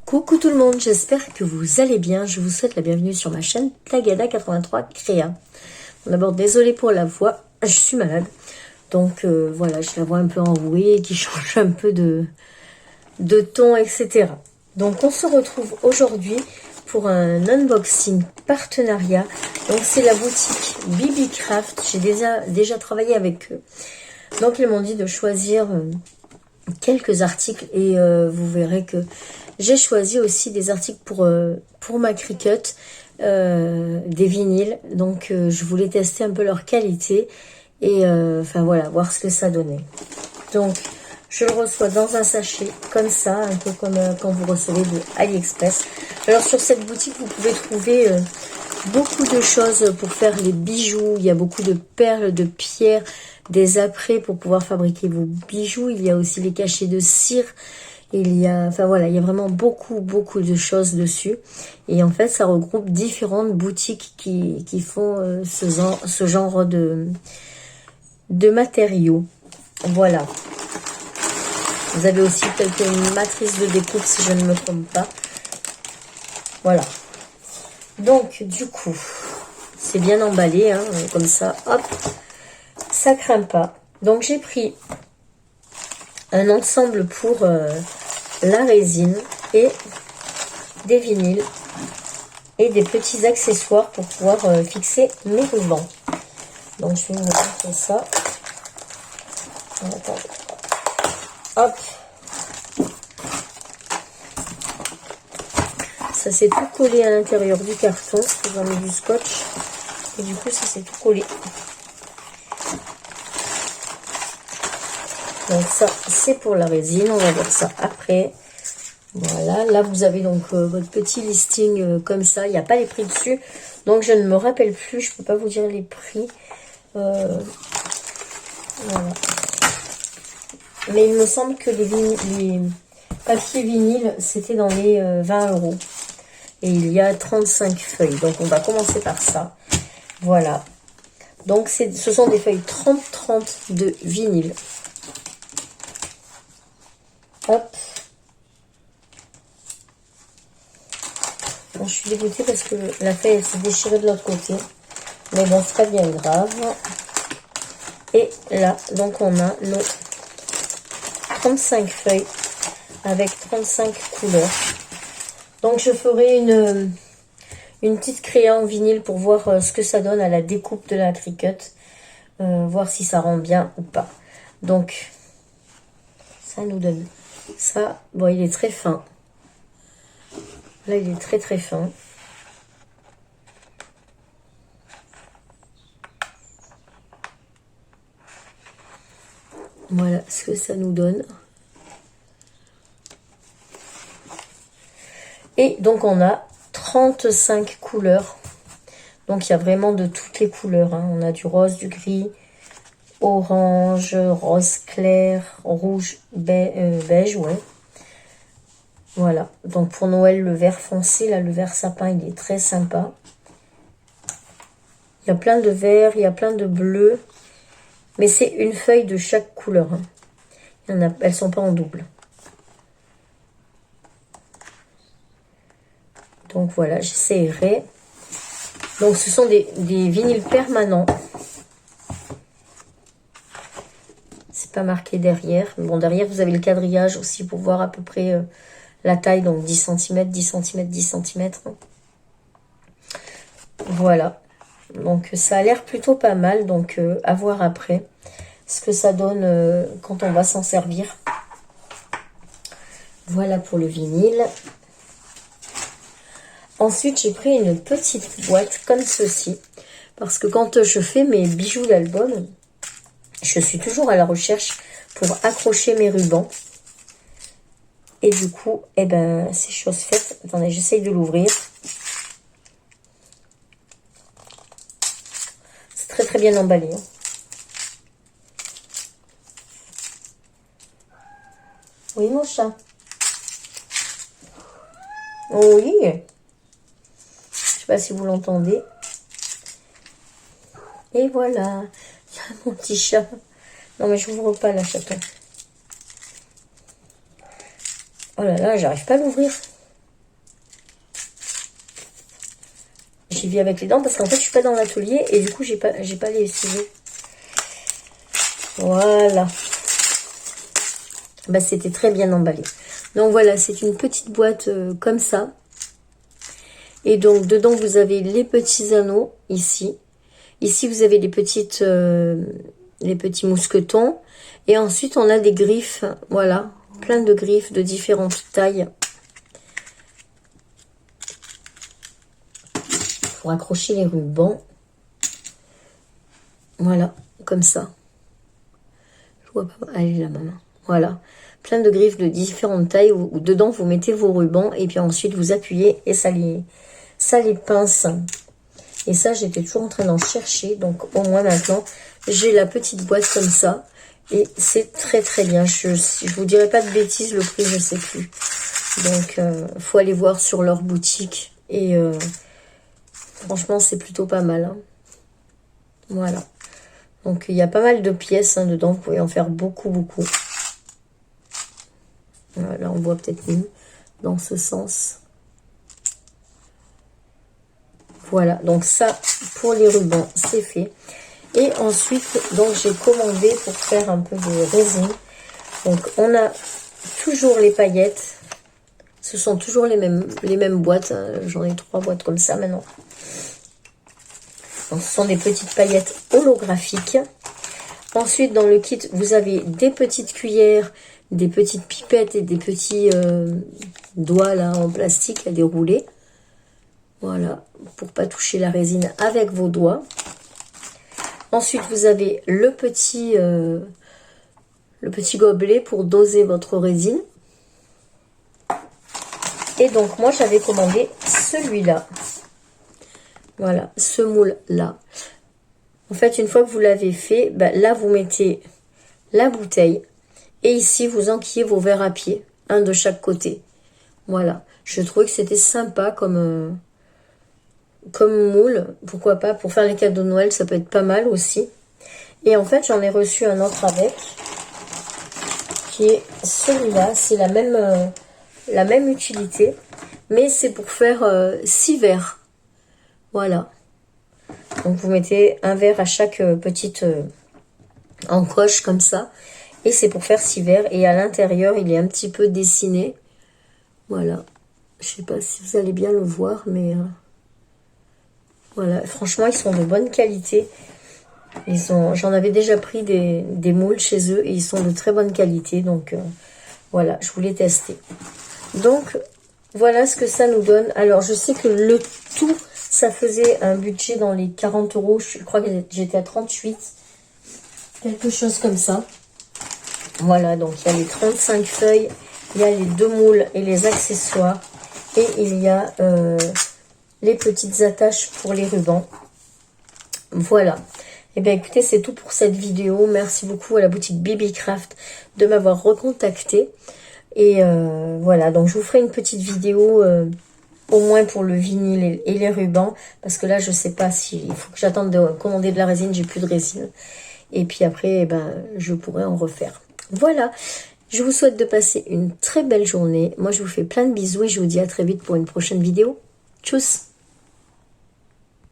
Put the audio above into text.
Coucou tout le monde, j'espère que vous allez bien. Je vous souhaite la bienvenue sur ma chaîne Tagada83 Créa. Bon, d'abord, désolée pour la voix, je suis malade. Donc voilà, j'ai la voix un peu enrouée qui change un peu de ton, etc. Donc on se retrouve aujourd'hui pour un unboxing partenariat. Donc c'est la boutique Bibi Craft. J'ai déjà travaillé avec eux. Donc ils m'ont dit de choisir quelques articles et vous verrez que j'ai choisi aussi des articles pour ma Cricut, des vinyles. Donc je voulais tester un peu leur qualité et enfin voilà, voir ce que ça donnait. Donc je le reçois dans un sachet comme ça, un peu comme quand vous recevez de AliExpress. Alors sur cette boutique vous pouvez trouver beaucoup de choses pour faire les bijoux. Il y a beaucoup de perles, de pierres, des apprêts pour pouvoir fabriquer vos bijoux. Il y a aussi les cachets de cire. Il y a, enfin voilà, il y a vraiment beaucoup de choses dessus. Et en fait, ça regroupe différentes boutiques qui font ce genre de matériaux. Voilà. Vous avez aussi quelques matrices de découpe si je ne me trompe pas. Voilà. Donc, du coup, c'est bien emballé, hein, comme ça, hop, ça craint pas. Donc, j'ai pris un ensemble pour la résine et des vinyles et des petits accessoires pour pouvoir fixer mes rubans. Donc, je vais vous montrer ça. Attendez. Hop. Ça s'est tout collé à l'intérieur du carton. J'en ai du scotch. Et du coup, ça s'est tout collé. Donc ça, c'est pour la résine. On va voir ça après. Voilà. Là, vous avez donc votre petit listing comme ça. Il n'y a pas les prix dessus. Donc, je ne me rappelle plus. Je ne peux pas vous dire les prix. Voilà. Mais il me semble que les papiers vinyles, c'était dans les 20 €. Et il y a 35 feuilles. Donc, on va commencer par ça. Voilà. Donc, ce sont des feuilles 30-30 de vinyle. Hop. Bon, je suis dégoûtée parce que la feuille, elle s'est déchirée de l'autre côté. Mais bon, c'est pas bien grave. Et là, donc, on a nos 35 feuilles avec 35 couleurs. Donc, je ferai une petite créa en vinyle pour voir ce que ça donne à la découpe de la Cricut. Voir si ça rend bien ou pas. Donc, ça nous donne ça. Bon, il est très fin. Là, il est très fin. Voilà ce que ça nous donne. Et donc, on a 35 couleurs. Donc, il y a vraiment de toutes les couleurs. Hein. On a du rose, du gris, orange, rose clair, rouge, beige, ouais. Voilà. Donc, pour Noël, le vert foncé, là, le vert sapin, il est très sympa. Il y a plein de vert, il y a plein de bleu. Mais c'est une feuille de chaque couleur. Hein. Elles ne sont pas en double. Donc, voilà, j'essaierai. Donc, ce sont des vinyles permanents. C'est pas marqué derrière. Bon, derrière, vous avez le quadrillage aussi pour voir à peu près la taille. Donc, 10 cm, 10 cm, 10 cm. Voilà. Donc, ça a l'air plutôt pas mal. Donc, à voir après ce que ça donne quand on va s'en servir. Voilà pour le vinyle. Ensuite, j'ai pris une petite boîte comme ceci. Parce que quand je fais mes bijoux d'album, je suis toujours à la recherche pour accrocher mes rubans. Et du coup, eh ben, c'est chose faite. Attendez, j'essaye de l'ouvrir. C'est très bien emballé. Hein. Oui, mon chat. Oui. Je sais pas si vous l'entendez. Et voilà. Il y a mon petit chat. Non, mais je n'ouvre pas la chaton. Oh là là, j'arrive pas à l'ouvrir. J'y vais avec les dents parce qu'en fait, je suis pas dans l'atelier et du coup, j'ai pas les ciseaux. Voilà. Bah, c'était très bien emballé. Donc voilà, c'est une petite boîte comme ça. Et donc, dedans, vous avez les petits anneaux, ici. Ici, vous avez les petits mousquetons. Et ensuite, on a des griffes, voilà. Plein de griffes de différentes tailles. Pour accrocher les rubans. Voilà, comme ça. Je vois pas. Allez, là, maman. Voilà. Plein de griffes de différentes tailles où dedans vous mettez vos rubans et puis ensuite vous appuyez et ça les pince. Et ça, j'étais toujours en train d'en chercher. Donc au moins maintenant, j'ai la petite boîte comme ça. Et c'est très très bien. Je vous dirai pas de bêtises, le prix, je sais plus. Donc, faut aller voir sur leur boutique. Et franchement, c'est plutôt pas mal. Hein. Voilà. Donc, il y a pas mal de pièces hein, dedans. Vous pouvez en faire beaucoup, beaucoup. Voilà, on voit peut-être mieux dans ce sens. Voilà, donc ça, pour les rubans, c'est fait. Et ensuite, donc j'ai commandé pour faire un peu de résine. Donc, on a toujours les paillettes. Ce sont toujours les mêmes boîtes. J'en ai 3 boîtes comme ça maintenant. Donc, ce sont des petites paillettes holographiques. Ensuite, dans le kit, vous avez des petites cuillères, des petites pipettes et des petits doigts là en plastique à dérouler. Voilà, pour pas toucher la résine avec vos doigts. Ensuite, vous avez le petit gobelet pour doser votre résine. Et donc, moi, j'avais commandé celui-là. Voilà, ce moule-là. En fait, une fois que vous l'avez fait, ben, là, vous mettez la bouteille. Et ici, vous enquillez vos verres à pied, un de chaque côté. Voilà. Je trouvais que c'était sympa comme moule. Pourquoi pas, pour faire les cadeaux de Noël, ça peut être pas mal aussi. Et en fait, j'en ai reçu un autre avec, qui est celui-là. C'est la même utilité, mais c'est pour faire 6 verres. Voilà. Donc, vous mettez un verre à chaque petite encoche comme ça. Et c'est pour faire 6 verres. Et à l'intérieur, il est un petit peu dessiné. Voilà. Je sais pas si vous allez bien le voir, mais voilà. Franchement, ils sont de bonne qualité. J'en avais déjà pris des moules chez eux et ils sont de très bonne qualité. Donc, voilà, je voulais tester. Donc, voilà ce que ça nous donne. Alors, je sais que le tout, ça faisait un budget dans les 40 €. Je crois que j'étais à 38. Quelque chose comme ça. Voilà, donc il y a les 35 feuilles. Il y a les 2 moules et les accessoires. Et il y a les petites attaches pour les rubans. Voilà. Et bien écoutez, c'est tout pour cette vidéo. Merci beaucoup à la boutique Bibicraft de m'avoir recontacté. Et voilà, donc je vous ferai une petite vidéo au moins pour le vinyle et les rubans. Parce que là, je sais pas si... Il faut que j'attende de commander de la résine. J'ai plus de résine. Et puis après, eh ben, je pourrai en refaire. Voilà. Je vous souhaite de passer une très belle journée. Moi, je vous fais plein de bisous et je vous dis à très vite pour une prochaine vidéo. Tchuss!